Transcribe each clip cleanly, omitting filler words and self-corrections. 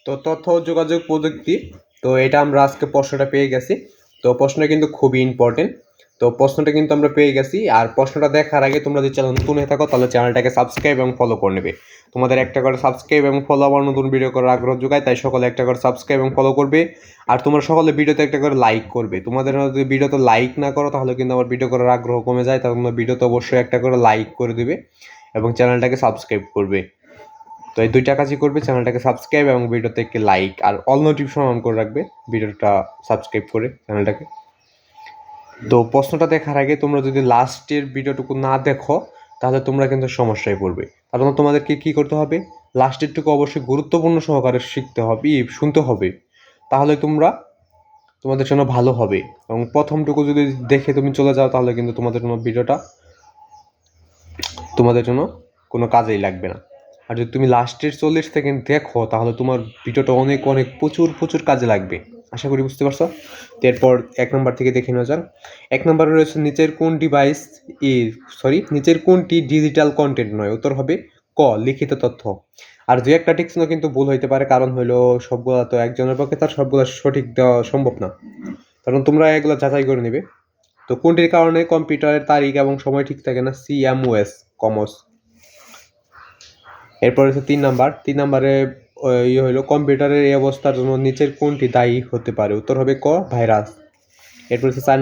তো তথ্য ও যোগাযোগ প্রযুক্তি, তো এটা আমরা আজকে প্রশ্নটা পেয়ে গেছি। তো প্রশ্নটা কিন্তু খুবই ইম্পর্টেন্ট। তো প্রশ্নটা কিন্তু আমরা পেয়ে গেছি। আর প্রশ্নটা দেখার আগে তোমরা যদি চ্যানেল নতুন হয়ে থাকো তাহলে চ্যানেলটাকে সাবস্ক্রাইব এবং ফলো করে নেবে। তোমাদের একটা করে সাবস্ক্রাইব এবং ফলো আবার নতুন ভিডিও করার আগ্রহ যোগায়, তাই সকলে একটা করে সাবস্ক্রাইব এবং ফলো করবে। আর তোমরা সকলে ভিডিওতে একটা করে লাইক করবে। তোমাদের যদি ভিডিওতে লাইক না করো তাহলে কিন্তু আমার ভিডিও করার আগ্রহ কমে যায়। তাহলে তোমরা ভিডিওতে অবশ্যই একটা করে লাইক করে দিবে এবং চ্যানেলটাকে সাবস্ক্রাইব করবে। তো এই দুইটা কাজই করবে, চ্যানেলটাকে সাবস্ক্রাইব এবং ভিডিওতে একটি লাইক আর অল নোটিফিকেশন অন করে রাখবে ভিডিওটা সাবস্ক্রাইব করে চ্যানেলটাকে। তো প্রশ্নটা দেখার আগে তোমরা যদি লাস্টের ভিডিওটুকু না দেখো তাহলে তোমরা কিন্তু সমস্যায় পড়বে। কারণ তোমাদেরকে কী করতে হবে, লাস্টেরটুকু অবশ্যই গুরুত্বপূর্ণ সহকারে শিখতে হবে, শুনতে হবে, তাহলে তোমাদের জন্য ভালো হবে। এবং প্রথমটুকু যদি দেখে তুমি চলে যাও তাহলে কিন্তু তোমাদের জন্য ভিডিওটা তোমাদের জন্য কোনো কাজেই লাগবে না। আর যদি তুমি লাস্টের 40 সেকেন্ড দেখো তাহলে তোমার ভিডিওটা অনেক অনেক প্রচুর কাজে লাগবে। আশা করি বুঝতে পারছো। এরপর 1 নম্বর থেকে দেখে নেওয়া যাক। 1 নম্বরে রয়েছে নিচের কোনটি ডিজিটাল কন্টেন্ট নয়? উত্তর হবে ক, লিখিত তথ্য। আর দু একটা টিকসও কিন্তু ভুল হইতে পারে, কারণ হলো সবগুলা তো একজনের পক্ষে তার সবগুলা সঠিক দেওয়া সম্ভব না, কারণ তোমরা এগুলো যাচাই করে নেবে। তো কোনটির কারণে কম্পিউটারের তারিখ এবং সময় ঠিক থাকে না? কমস। এরপর হচ্ছে 3 নম্বরে হলো কম্পিউটারের এই অবস্থার জন্য নিচের কোনটি দায়ী হতে পারে? উত্তর হবে ক, ভাইরাস। এরপর হচ্ছে 4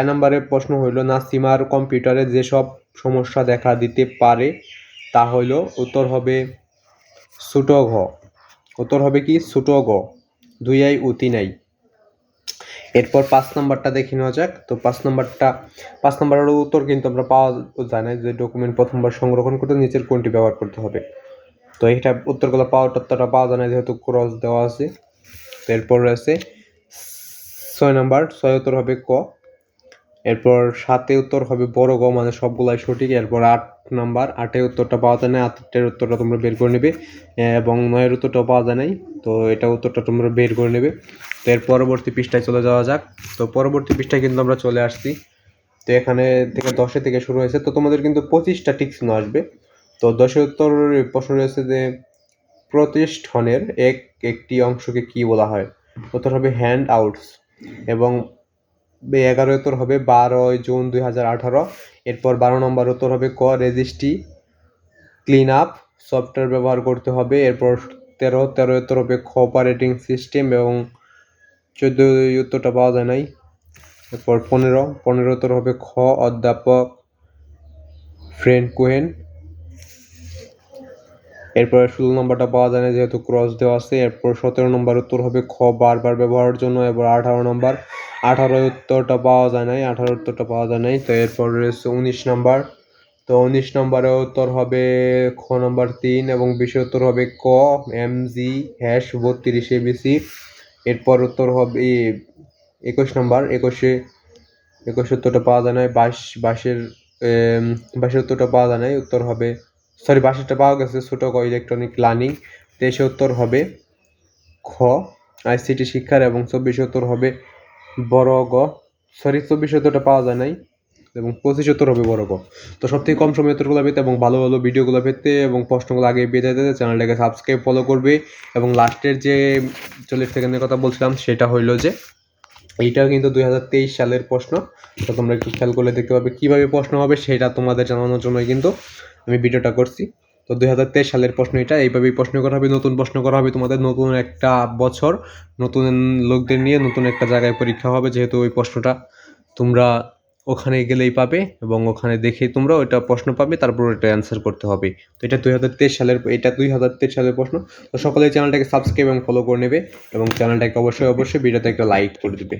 নম্বরের প্রশ্ন হইল নাসিমার কম্পিউটারে যেসব সমস্যা দেখা দিতে পারে তা হইল, উত্তর হবে ছোট ঘ। উত্তর হবে কি? ছোট ঘ, 2 আই ও 3 আই। এরপর 5 নম্বরটা দেখে নেওয়া যাক। তো 5 নম্বরের উত্তর কিন্তু আমরা পাওয়া যায় না, যে ডকুমেন্ট প্রথমবার সংরক্ষণ করতে নিচের কোনটি ব্যবহার করতে হবে। তো এইটা উত্তরগুলো তথ্যটা পাওয়া যায় না, যেহেতু ক্রস দেওয়া আছে। এরপর রয়েছে 6 উত্তর হবে ক। এরপর 7 উত্তর হবে বড় গ, মানে সবগুলাই সঠিক। এরপর 8 উত্তরটা পাওয়া যায় না, 8 উত্তরটা তোমরা বের করে নেবে। এবং 9 উত্তরটাও পাওয়া যায় নাই, তো এটা উত্তরটা তোমরা বের করে নেবে। তো এর পরবর্তী পৃষ্ঠায় চলে যাওয়া যাক। তো পরবর্তী পৃষ্ঠায় কিন্তু আমরা চলে আসছি। তো এখানে থেকে 10 থেকে শুরু হয়েছে। তো তোমাদের কিন্তু 25টা টিকচিহ্ন আসবে। তো 10 উত্তর প্রশ্ন রয়েছে যে প্রতিষ্ঠানের একটি অংশকে কি বলা হয়? উত্তর হবে হ্যান্ড আউটস। এবং 11 উত্তর হবে 12 জুন 2018। এরপর 12 নম্বর উত্তর হবে ক, রেজিস্ট্রি ক্লিন আপ সফটওয়্যার ব্যবহার করতে হবে। এরপর 13 উত্তর হবে খ, অপারেটিং সিস্টেম। এবং 14 উত্তরটা পাওয়া যায় নাই। এরপর 15 উত্তর হবে খ, অধ্যাপক ফ্রেন্ড কোহেন। এরপর 16 নম্বরটা পাওয়া যায় না, যেহেতু ক্রস দেওয়া আছে। এরপর 17 নম্বর উত্তর হবে খ, বারবার ব্যবহারের জন্য। এবার 18 উত্তরটা পাওয়া যায় নাই। তো এরপর রয়েছে 19 নম্বর। তো 19 নম্বরের উত্তর হবে খ নম্বর 3 এবং 20 উত্তর হবে ক, MG #32 ABC। এরপর উত্তর হবে 21 নম্বর। 21 উত্তরটা পাওয়া যায় নাই। 22 উত্তরটা পাওয়া যায় নাই। উত্তর হবে 22টা পাওয়া গেছে, ছোট ক, ইলেকট্রনিক লার্নিং। 23 উত্তর হবে খ, ICT শিক্ষার। এবং 24 উত্তর হবে বড় গ। 24 উত্তরটা পাওয়া যায় নাই এবং 25 উত্তর হবে বড় গ। তো সবথেকে কম সময় উত্তরগুলো পেতে এবং ভালো ভালো ভিডিওগুলো পেতে এবং প্রশ্নগুলো আগে পেয়ে যেতে চ্যানেলটাকে সাবস্ক্রাইব ফলো করবে। এবং লাস্টের যে 40 সেকেন্ডের কথা বলছিলাম সেটা হইলো যে এইটাও কিন্তু 2023 সালের প্রশ্ন। তো তোমরা একটু খেয়াল করলে দেখতে পাবে কীভাবে প্রশ্ন হবে, সেটা তোমাদের জানানোর জন্যই কিন্তু আমি ভিডিওটা করছি। তো 2023 সালের প্রশ্ন এটা, এইভাবেই প্রশ্ন করা হবে, নতুন প্রশ্ন করা হবে তোমাদের। নতুন একটা বছর, নতুন লোকদের নিয়ে নতুন একটা জায়গায় পরীক্ষা হবে, যেহেতু ওই প্রশ্নটা তোমরা ওখানে গেলেই পাবে এবং ওখানে দেখেই তোমরা ওইটা প্রশ্ন পাবে, তারপর ওইটা অ্যান্সার করতে হবে। তো এটা 2023 সালের প্রশ্ন। তো সকলে চ্যানেলটাকে সাবস্ক্রাইব এবং ফলো করে নেবে এবং চ্যানেলটাকে অবশ্যই ভিডিওতে একটা লাইক করে দেবে।